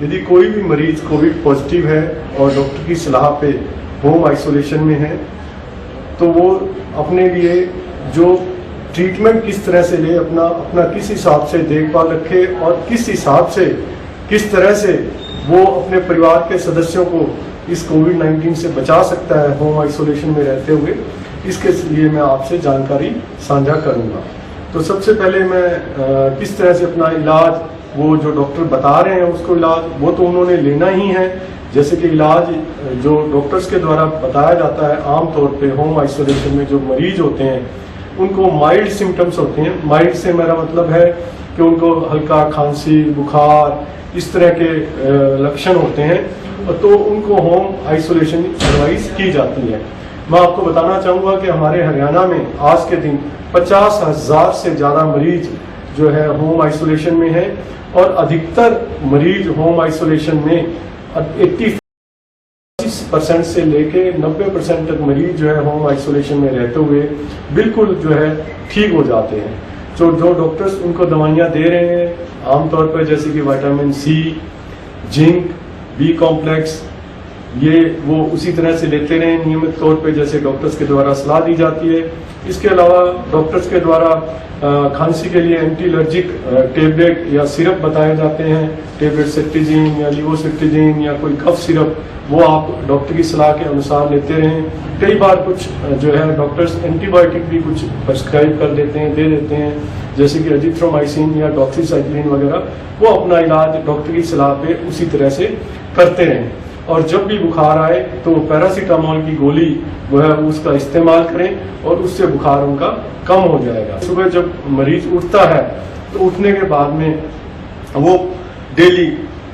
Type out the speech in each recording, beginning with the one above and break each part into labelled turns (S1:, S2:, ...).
S1: यदि कोई भी मरीज कोविड पॉजिटिव है और डॉक्टर की सलाह पे होम आइसोलेशन में है तो वो अपने लिए जो ट्रीटमेंट किस तरह से ले, अपना किस हिसाब से देखभाल रखे और किस हिसाब से किस तरह से वो अपने परिवार के सदस्यों को इस कोविड-19 से बचा सकता है होम आइसोलेशन में रहते हुए, इसके लिए मैं आपसे जानकारी साझा करूंगा। तो सबसे पहले मैं किस तरह से अपना इलाज, वो जो डॉक्टर बता रहे हैं उसको इलाज वो तो उन्होंने लेना ही है। जैसे कि इलाज जो डॉक्टर्स के द्वारा बताया जाता है आमतौर पे होम आइसोलेशन में जो मरीज होते हैं उनको माइल्ड सिम्टम्स होते हैं। माइल्ड से मेरा मतलब है कि उनको हल्का खांसी, बुखार, इस तरह के लक्षण होते हैं तो उनको होम आइसोलेशन एडवाइस की जाती है। मैं आपको बताना चाहूँगा कि हमारे हरियाणा में आज के दिन 50,000 से ज़्यादा मरीज जो है होम आइसोलेशन में है और अधिकतर मरीज होम आइसोलेशन में 80% से लेके 90% तक मरीज जो है होम आइसोलेशन में रहते हुए बिल्कुल जो है ठीक हो जाते हैं। जो डॉक्टर्स उनको दवाइयाँ दे रहे हैं आमतौर पर जैसे कि vitamin C, zinc, B complex, ये वो उसी तरह से लेते रहे नियमित तौर पे जैसे डॉक्टर्स के द्वारा सलाह दी जाती है। इसके अलावा डॉक्टर्स के द्वारा खांसी के लिए एंटी एलर्जिक टेबलेट या सिरप बताए जाते हैं, टेबलेट सेट्रिजिन या लिवोसेट्रिजिन या कोई कफ सिरप, वो आप डॉक्टर की सलाह के अनुसार लेते रहें। कई बार कुछ जो है डॉक्टर्स एंटीबायोटिक भी कुछ प्रिस्क्राइब कर देते हैं, दे देते हैं, जैसे कि एजिथ्रोमाइसिन या डॉक्सीसाइक्लिन वगैरह, वो अपना इलाज डॉक्टर की सलाह पे उसी तरह से करते रहें। और जब भी बुखार आए तो पैरासीटामोल की गोली वो है उसका इस्तेमाल करें और उससे बुखार उनका कम हो जाएगा। सुबह जब मरीज उठता है तो उठने के बाद में वो डेली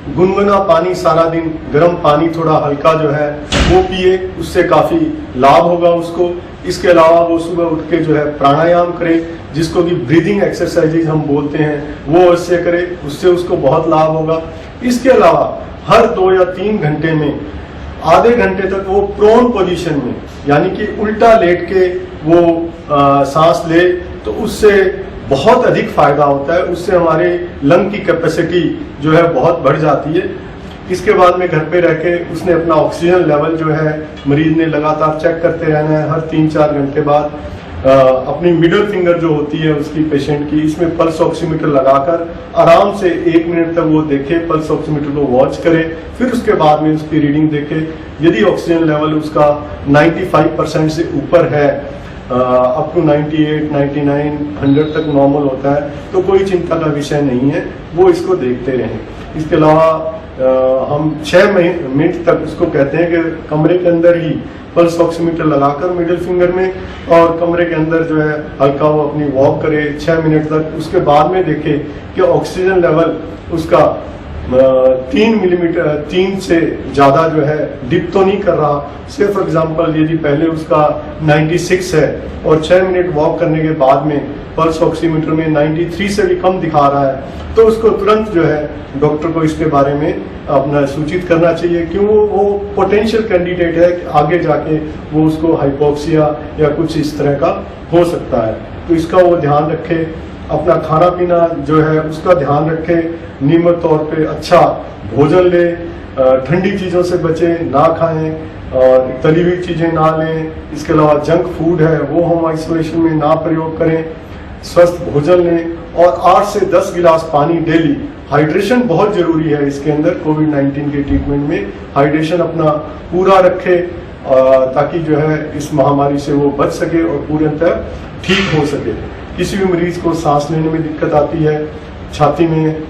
S1: गुनगुना पानी, सारा दिन गर्म पानी थोड़ा हल्का जो है वो पिए, उससे काफ़ी लाभ होगा उसको। इसके अलावा वो सुबह उठ के जो है प्राणायाम करे, जिसको कि ब्रीदिंग एक्सरसाइजेज हम बोलते हैं, वो उससे करे, उससे उसको बहुत लाभ होगा। इसके अलावा हर 2 या 3 घंटे में आधे घंटे तक वो प्रोन पोजीशन में यानी कि उल्टा लेट के वो सांस ले तो उससे बहुत अधिक फायदा होता है। उससे हमारे लंग की कैपेसिटी जो है बहुत बढ़ जाती है। इसके बाद में घर पे रह के उसने अपना ऑक्सीजन लेवल जो है मरीज ने लगातार चेक करते रहना है हर 3-4 घंटे बाद। अपनी मिडिल फिंगर जो होती है उसकी पेशेंट की, इसमें पल्स ऑक्सीमीटर लगाकर आराम से 1 मिनट तक वो देखे, पल्स ऑक्सीमीटर को वॉच करे, फिर उसके बाद में उसकी रीडिंग देखे। यदि ऑक्सीजन लेवल उसका 95% से ऊपर है, अप टू 98, 99, 100 तक नॉर्मल होता है, तो कोई चिंता का विषय नहीं है, वो इसको देखते रहें। इसके अलावा हम 6 मिनट तक उसको कहते हैं कि कमरे के अंदर ही पल्स ऑक्सीमीटर लगाकर मिडिल फिंगर में और कमरे के अंदर जो है हल्का वो अपनी वॉक करे 6 मिनट तक। उसके बाद में देखे कि ऑक्सीजन लेवल उसका 3 से ज़्यादा जो है डिप तो नहीं कर रहा। से फॉर एग्जांपल यदि पहले उसका 96 है और 6 मिनट वॉक करने के बाद में पल्स ऑक्सीमीटर में 93 से भी कम दिखा रहा है तो उसको तुरंत जो है डॉक्टर को इसके बारे में अपना सूचित करना चाहिए, क्यों वो पोटेंशियल कैंडिडेट है कि आगे जाके वो उसको हाइपोक्सिया या कुछ इस तरह का हो सकता है। तो इसका वो ध्यान रखे, अपना खाना पीना जो है उसका ध्यान रखे, नियमित तौर पे अच्छा भोजन ले, ठंडी चीज़ों से बचे, ना खाएं और तली हुई चीज़ें ना लें। इसके अलावा जंक फूड है वो होम आइसोलेशन में ना प्रयोग करें, स्वस्थ भोजन लें और 8 से 10 गिलास पानी डेली। हाइड्रेशन बहुत जरूरी है इसके अंदर, कोविड-19 के ट्रीटमेंट में हाइड्रेशन अपना पूरा रखे ताकि जो है इस महामारी से वो बच सके और पूर्णतः ठीक हो सके। किसी भी मरीज को सांस लेने में दिक्कत आती है, छाती में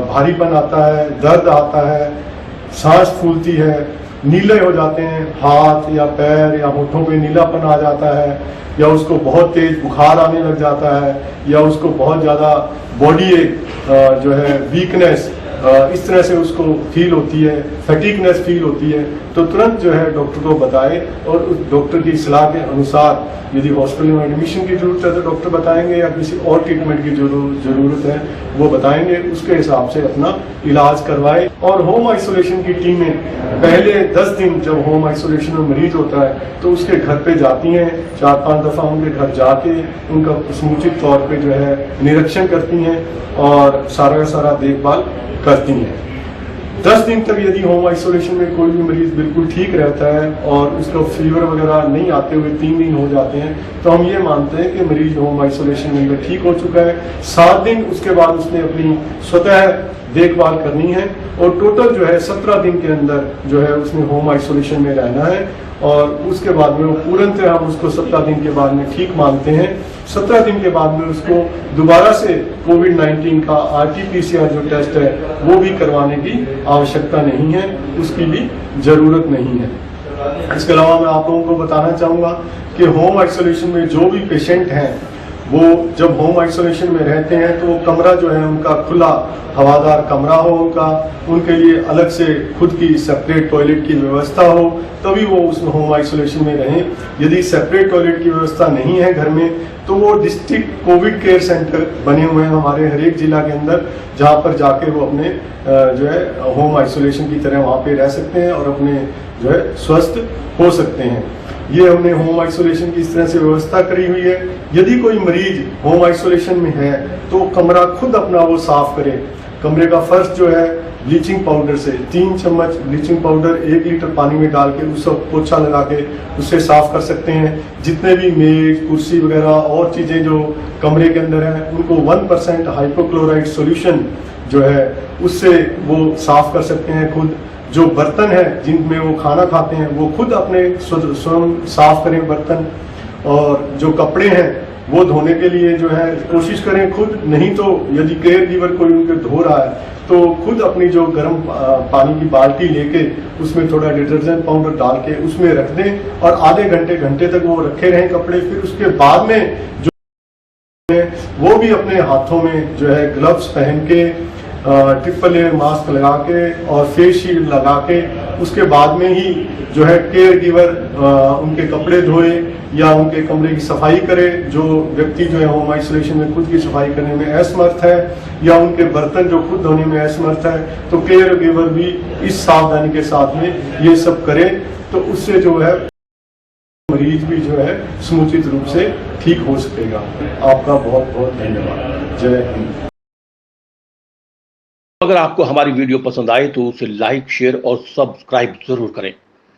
S1: भारीपन आता है, दर्द आता है, सांस फूलती है, नीले हो जाते हैं हाथ या पैर या होठों पे नीलापन आ जाता है, या उसको बहुत तेज बुखार आने लग जाता है, या उसको बहुत ज़्यादा बॉडी जो है वीकनेस इस तरह से उसको फील होती है, फटीगनेस फील होती है, तो तुरंत जो है डॉक्टर को बताए और उस डॉक्टर की सलाह के अनुसार यदि हॉस्पिटल में एडमिशन की जरूरत है तो डॉक्टर बताएंगे, या किसी और ट्रीटमेंट की जरूरत है वो बताएंगे, उसके हिसाब से अपना इलाज करवाए। और होम आइसोलेशन की टीमें पहले 10 दिन जब होम आइसोलेशन में मरीज होता है तो उसके घर पे जाती हैं, 4-5 दफ़ा उनके घर जाके उनका समुचित तौर पे जो है निरीक्षण करती हैं और सारा देखभाल करती हैं। 10 दिन तक यदि होम आइसोलेशन में कोई भी मरीज बिल्कुल ठीक रहता है और उसका फीवर वगैरह नहीं आते हुए 3 दिन हो जाते हैं, तो हम ये मानते हैं कि मरीज होम आइसोलेशन में ठीक हो चुका है। 7 दिन उसके बाद उसने अपनी स्वतः देखभाल करनी है और टोटल जो है 17 दिन के अंदर जो है उसने होम आइसोलेशन में रहना है और उसके बाद में वो पूर्णतः हम उसको 17 दिन के बाद में ठीक मानते हैं। 17 दिन के बाद में उसको दोबारा से कोविड-19 का RT-PCR जो टेस्ट है वो भी करवाने की आवश्यकता नहीं है, उसकी भी जरूरत नहीं है। इसके अलावा मैं आप लोगों को बताना चाहूंगा कि होम आइसोलेशन में जो भी पेशेंट हैं वो जब होम आइसोलेशन में रहते हैं तो कमरा जो है उनका खुला हवादार कमरा हो, उनके लिए अलग से खुद की सेपरेट टॉयलेट की व्यवस्था हो, तभी वो उस होम आइसोलेशन में रहें। यदि सेपरेट टॉयलेट की व्यवस्था नहीं है घर में तो वो डिस्ट्रिक्ट कोविड केयर सेंटर बने हुए हैं हमारे हर एक जिला के अंदर, जहाँ पर जाके वो अपने जो है होम आइसोलेशन की तरह वहाँ पे रह सकते हैं और अपने जो है स्वस्थ हो सकते हैं। ये हमने होम आइसोलेशन की इस तरह से व्यवस्था करी हुई है। यदि कोई मरीज होम आइसोलेशन में है तो कमरा खुद अपना वो साफ करे। कमरे का फर्श जो है ब्लीचिंग पाउडर से 3 चम्मच ब्लीचिंग पाउडर 1 लीटर पानी में डाल के उसको पोछा लगा के उससे साफ कर सकते हैं। जितने भी मेज कुर्सी वगैरह और चीजें जो कमरे के अंदर है उनको 1% हाइपोक्लोराइड सॉल्यूशन जो है उससे वो साफ कर सकते हैं खुद। जो बर्तन है जिनमें वो खाना खाते हैं वो खुद अपने स्वयं साफ करें बर्तन, और जो कपड़े हैं वो धोने के लिए जो है कोशिश करें खुद, नहीं तो यदि केयर गिवर कोई उनके धो रहा है तो खुद अपनी जो गर्म पानी की बाल्टी लेके उसमें थोड़ा डिटर्जेंट पाउडर डाल के उसमें रख दें और आधे घंटे तक वो रखे रहें कपड़े। फिर उसके बाद में जो वो भी अपने हाथों में जो है ग्लव्स पहन के ट्रिपल लेयर मास्क लगा के और फेस शील्ड लगा के उसके बाद में ही जो है केयर गिवर उनके कपड़े धोए या उनके कमरे की सफाई करे। जो व्यक्ति जो है होम आइसोलेशन में खुद की सफाई करने में असमर्थ है या उनके बर्तन जो खुद धोने में असमर्थ है तो केयर गिवर भी इस सावधानी के साथ में ये सब करे, तो उससे जो है मरीज भी जो है समुचित रूप से ठीक हो सकेगा। आपका बहुत बहुत धन्यवाद। जय हिंद।
S2: अगर आपको हमारी वीडियो पसंद आए तो उसे लाइक शेयर और सब्सक्राइब जरूर करें।